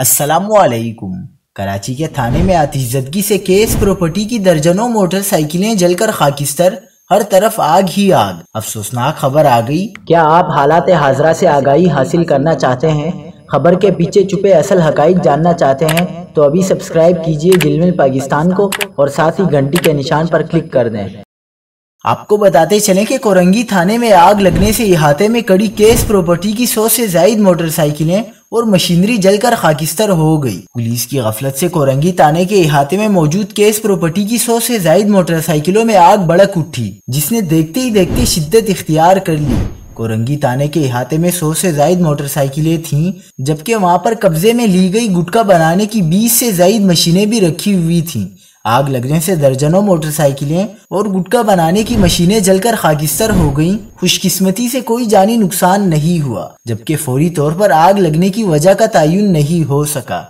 السلام علیکم۔ کراچی کے تھانے میں آتش زدگی سے کیس پراپرٹی کی درجنوں موٹر سائیکلیں جل کر خاکستر، ہر طرف آگ ہی آگ۔ افسوسناک خبر آ گئی۔ کیا آپ حالات حاضرہ سے آگاہی حاصل کرنا چاہتے ہیں؟ خبر کے پیچھے چھپے اصل حقائق جاننا چاہتے ہیں تو ابھی سبسکرائب کیجئے دل مل پاکستان کو اور ساتھ ہی گھنٹی کے نشان پر کلک کر دیں۔ آپ کو بتاتے چلیں کہ کورنگی تھانے میں آگ لگنے سے احاطے میں کڑی کیس پراپرٹی کی 100 سے زائد موٹر سائیکلیں اور مشینری جل کر خاکستر ہو گئی۔ پولیس کی غفلت سے کورنگی تھانے کے احاطے میں موجود کیس پراپرٹی کی 100 سے زائد موٹر سائیکلوں میں آگ بھڑک اٹھی، جس نے دیکھتے ہی دیکھتے شدت اختیار کر لی۔ کورنگی تھانے کے احاطے میں 100 سے زائد موٹر سائیکلیں تھیں، جبکہ وہاں پر قبضے میں لی گئی گٹکا بنانے کی 20 سے زائد مشینیں بھی رکھی ہوئی تھیں۔ آگ لگنے سے درجنوں موٹر سائیکلیں اور گٹکا بنانے کی مشینیں جل کر خاکستر ہو گئیں۔ خوش قسمتی سے کوئی جانی نقصان نہیں ہوا، جبکہ فوری طور پر آگ لگنے کی وجہ کا تعین نہیں ہو سکا۔